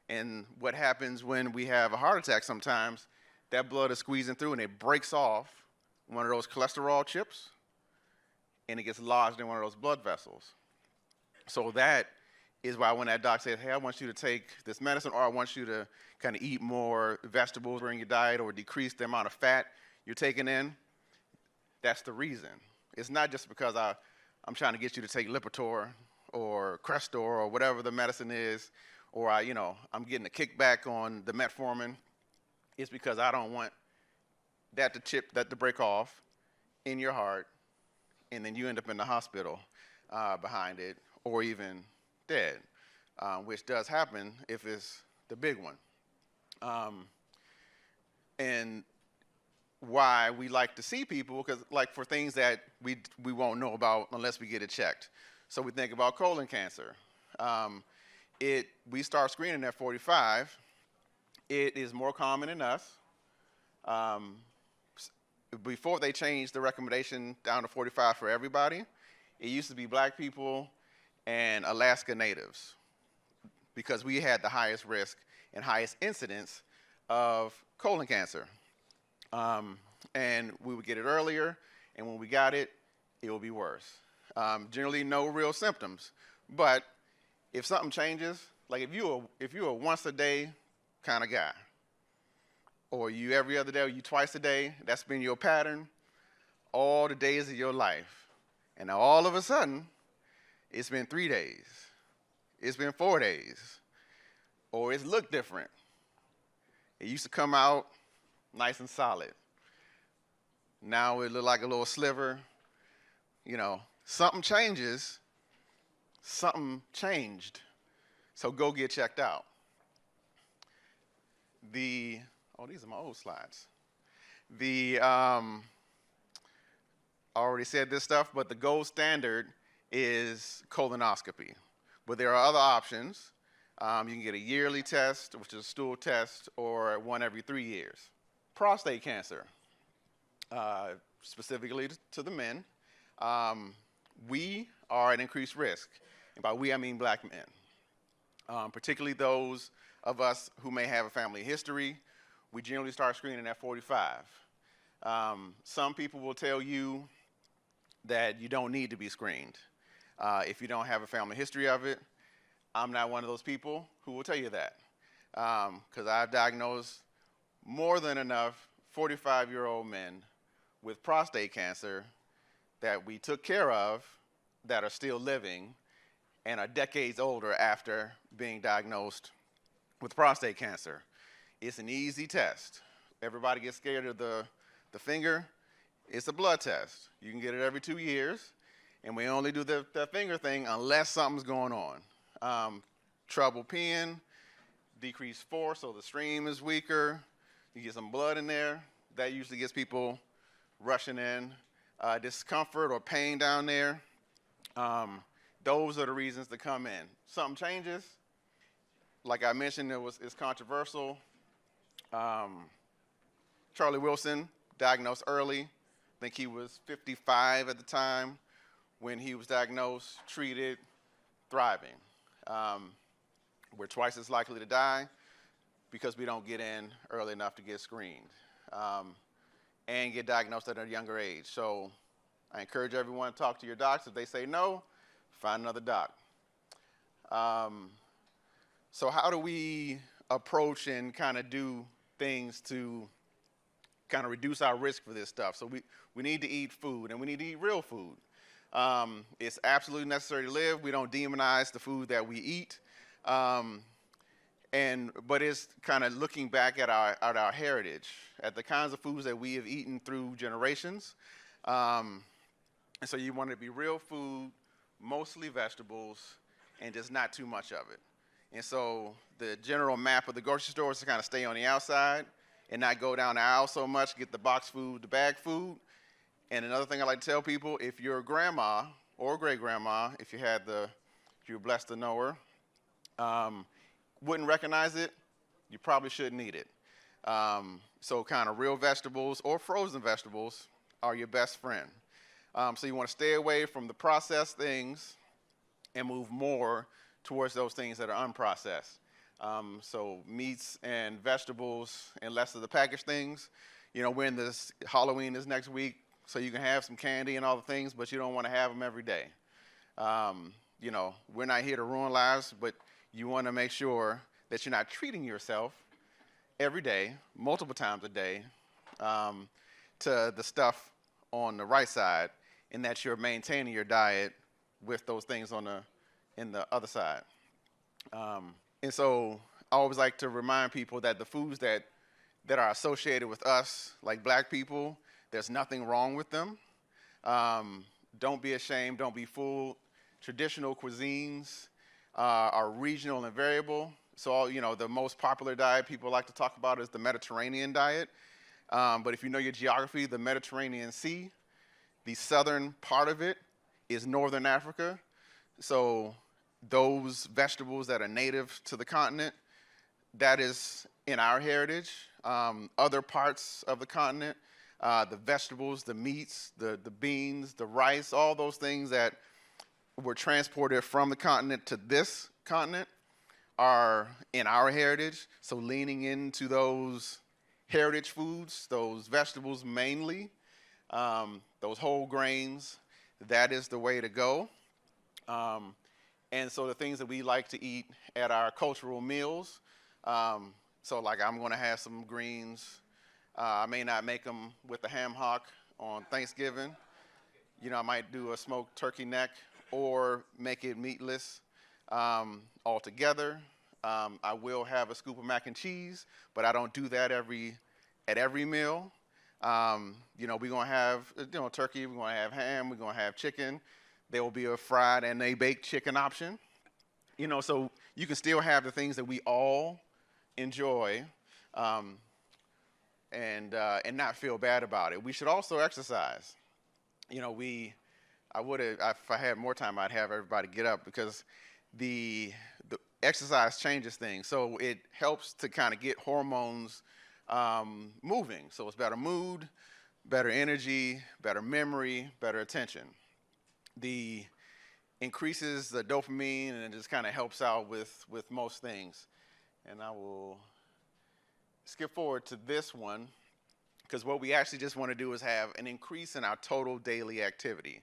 And what happens when we have a heart attack sometimes, that blood is squeezing through and it breaks off one of those cholesterol chips and it gets lodged in one of those blood vessels. So that is why when that doc says, hey, I want you to take this medicine, or I want you to kind of eat more vegetables in your diet or decrease the amount of fat you're taking in, that's the reason. It's not just because I'm trying to get you to take Lipitor or Crestor or whatever the medicine is, or I'm getting a kickback on the metformin. It's because I don't want that to break off in your heart, and then you end up in the hospital behind it, or even dead, which does happen if it's the big one. And why we like to see people, because like for things that we won't know about unless we get it checked. So we think about colon cancer. We start screening at 45. It is more common in us. Before they changed the recommendation down to 45 for everybody, it used to be black people and Alaska natives, because we had the highest risk and highest incidence of colon cancer. And we would get it earlier, and when we got it, it will be worse. Generally, no real symptoms. But if something changes, like if you're a once a day kind of guy, or you every other day, or you twice a day, that's been your pattern all the days of your life. And now all of a sudden, it's been 3 days. It's been 4 days. Or it's looked different. It used to come out nice and solid. Now it look like a little sliver. Something changes. Something changed. So go get checked out. These are my old slides. I already said this stuff, but the gold standard is colonoscopy. But there are other options. You can get a yearly test, which is a stool test, or one every 3 years. Prostate cancer, specifically to the men, we are at increased risk. And by we, I mean black men. particularly those of us who may have a family history. We generally start screening at 45. Some people will tell you that you don't need to be screened if you don't have a family history of it. I'm not one of those people who will tell you that, because I've diagnosed more than enough 45-year-old men with prostate cancer that we took care of that are still living and are decades older after being diagnosed with prostate cancer. It's an easy test. Everybody gets scared of the finger. It's a blood test. You can get it every 2 years, and we only do the finger thing unless something's going on. Trouble peeing, decreased force, so the stream is weaker. You get some blood in there. That usually gets people rushing in. Discomfort or pain down there. Those are the reasons to come in. Something changes. Like I mentioned, it's controversial. Charlie Wilson, diagnosed early. I think he was 55 at the time when he was diagnosed, treated, thriving. We're twice as likely to die because we don't get in early enough to get screened and get diagnosed at a younger age. So I encourage everyone to talk to your docs. If they say no, find another doc. So how do we approach and kind of do things to kind of reduce our risk for this stuff? So we need to eat food, and we need to eat real food. It's absolutely necessary to live. We don't demonize the food that we eat. But it's kind of looking back at our heritage, at the kinds of foods that we have eaten through generations. And so you want it to be real food, mostly vegetables, and just not too much of it. And so the general map of the grocery store is to kind of stay on the outside and not go down the aisle so much, get the box food, the bag food. And another thing I like to tell people, if your grandma or great-grandma, if you're blessed to know her, wouldn't recognize it, you probably shouldn't eat it. So kind of real vegetables or frozen vegetables are your best friend. So you want to stay away from the processed things and move more towards those things that are unprocessed. So meats and vegetables and less of the packaged things. You know, we're in this, Halloween is next week, so you can have some candy and all the things, but you don't want to have them every day. You know, we're not here to ruin lives, but you want to make sure that you're not treating yourself every day, multiple times a day, to the stuff on the right side, and that you're maintaining your diet with those things in the other side. And so I always like to remind people that the foods that are associated with us, like black people, there's nothing wrong with them. Don't be ashamed, don't be fooled. Traditional cuisines are regional and variable. So, you know, the most popular diet people like to talk about is the Mediterranean diet. But if you know your geography, the Mediterranean Sea, the southern part of it is northern Africa. So those vegetables that are native to the continent, that is in our heritage. Other parts of the continent, the vegetables, the meats, the beans, the rice, all those things that were transported from the continent to this continent are in our heritage. So leaning into those heritage foods, those vegetables mainly, those whole grains, that is the way to go. And so the things that we like to eat at our cultural meals, so like I'm going to have some greens. I may not make them with the ham hock on Thanksgiving. You know, I might do a smoked turkey neck or make it meatless altogether. I will have a scoop of mac and cheese, but I don't do that at every meal. You know, we're going to have turkey, we're going to have ham, we're going to have chicken. There will be a fried and a baked chicken option. You know, so you can still have the things that we all enjoy and not feel bad about it. We should also exercise. You know, if I had more time, I'd have everybody get up because the exercise changes things. So it helps to kind of get hormones moving. So it's better mood, better energy, better memory, better attention. The increases the dopamine, and it just kind of helps out with most things. And I will skip forward to this one, because what we actually just want to do is have an increase in our total daily activity.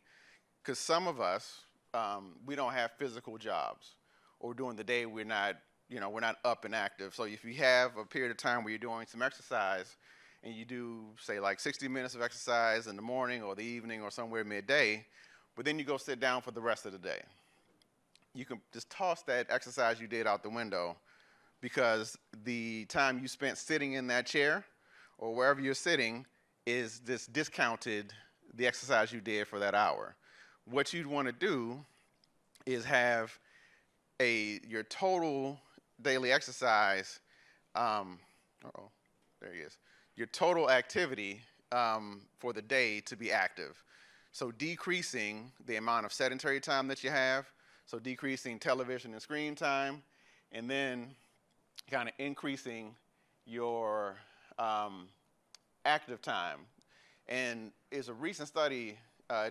Because some of us, we don't have physical jobs, or during the day we're not up and active. So if you have a period of time where you're doing some exercise, and you do, say, like 60 minutes of exercise in the morning or the evening or somewhere midday, but then you go sit down for the rest of the day, you can just toss that exercise you did out the window, because the time you spent sitting in that chair or wherever you're sitting is just discounted the exercise you did for that hour. What you'd want to do is have your total daily exercise, there he is, your total activity for the day to be active. So decreasing the amount of sedentary time that you have, so decreasing television and screen time, and then kind of increasing your active time. And it's a recent study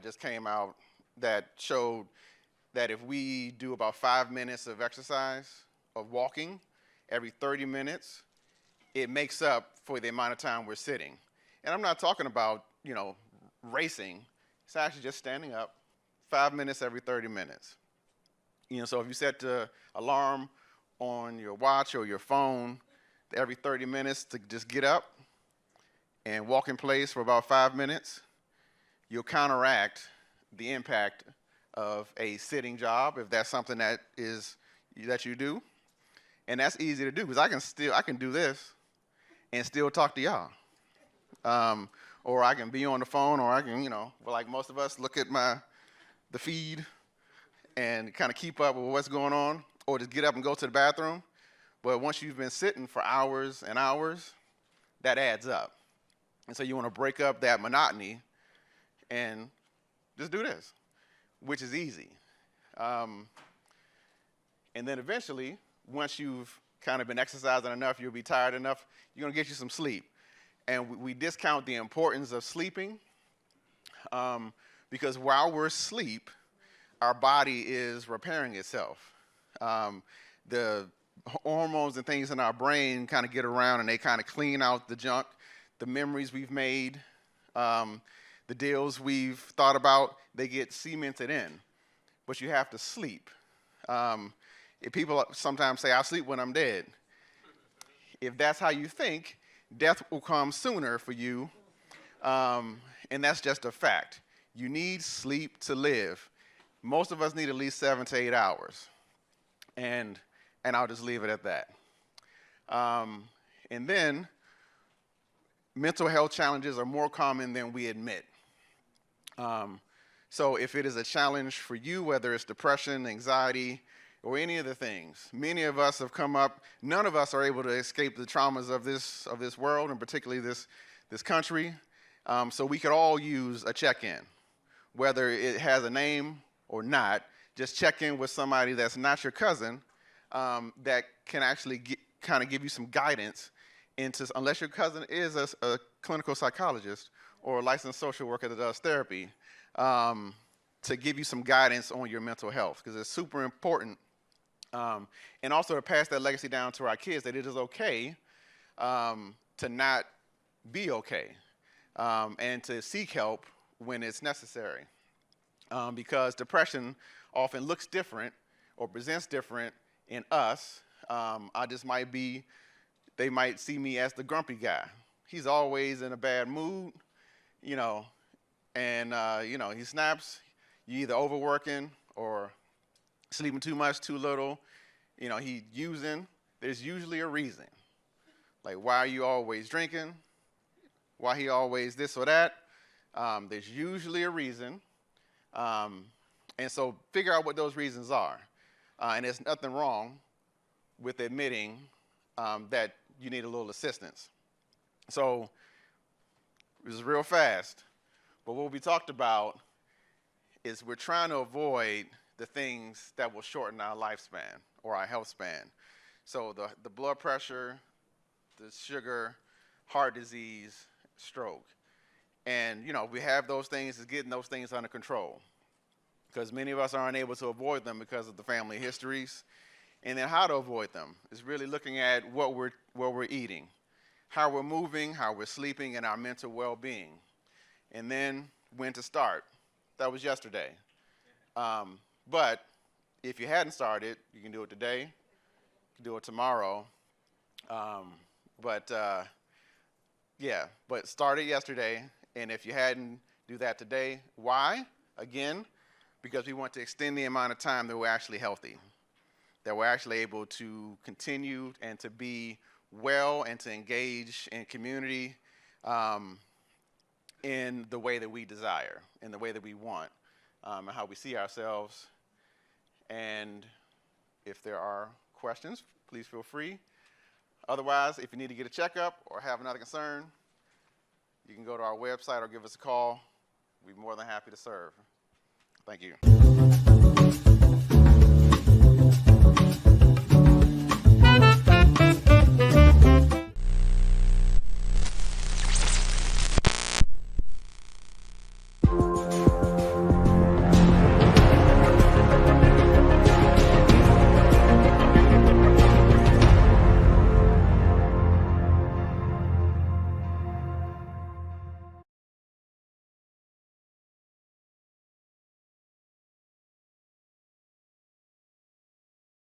just came out that showed that if we do about 5 minutes of exercise, of walking, every 30 minutes, it makes up for the amount of time we're sitting. And I'm not talking about, racing. It's actually just standing up 5 minutes every 30 minutes. So if you set the alarm on your watch or your phone every 30 minutes to just get up and walk in place for about 5 minutes, you'll counteract the impact of a sitting job, if that's something that you do. And that's easy to do, because I can do this and still talk to y'all. Or I can be on the phone, or I can, like most of us, look at the feed and kind of keep up with what's going on, or just get up and go to the bathroom. But once you've been sitting for hours and hours, that adds up. And so you want to break up that monotony and just do this, which is easy. And then eventually, once you've kind of been exercising enough, you'll be tired enough, you're going to get you some sleep. And we discount the importance of sleeping because while we're asleep, our body is repairing itself. The hormones and things in our brain kind of get around, and they kind of clean out the junk, the memories we've made, the deals we've thought about, they get cemented in. But you have to sleep. If people sometimes say, I'll sleep when I'm dead. If that's how you think, death will come sooner for you, and that's just a fact. You need sleep to live. Most of us need at least 7 to 8 hours, and I'll just leave it at that. And then, mental health challenges are more common than we admit. So if it is a challenge for you, whether it's depression, anxiety, or any of the things, many of us have come up, none of us are able to escape the traumas of this world, and particularly this country. So we could all use a check-in, whether it has a name or not. Just check in with somebody that's not your cousin, that can actually kind of give you some guidance into, unless your cousin is a clinical psychologist or a licensed social worker that does therapy, to give you some guidance on your mental health, because it's super important. And also to pass that legacy down to our kids, that it is okay to not be okay, and to seek help when it's necessary. Because depression often looks different or presents different in us. They might see me as the grumpy guy. He's always in a bad mood, and he snaps. You either overworking or sleeping too much, too little. He using. There's usually a reason. Like, why are you always drinking? Why he always this or that? There's usually a reason. And so figure out what those reasons are. And there's nothing wrong with admitting that you need a little assistance. So this is real fast. But what we talked about is we're trying to avoid the things that will shorten our lifespan or our health span. So the blood pressure, the sugar, heart disease, stroke. And, we have those things, is getting those things under control. because many of us aren't able to avoid them because of the family histories. And then how to avoid them is really looking at what we're eating, how we're moving, how we're sleeping, and our mental well-being. And then when to start. That was yesterday. But if you hadn't started, you can do it today, you can do it tomorrow. But start it yesterday. And if you hadn't, do that today. Why? Again, because we want to extend the amount of time that we're actually healthy, that we're actually able to continue and to be well and to engage in community in the way that we desire, in the way that we want, and how we see ourselves. And if there are questions, please feel free. Otherwise, if you need to get a checkup or have another concern, you can go to our website or give us a call. We'd be more than happy to serve. Thank you.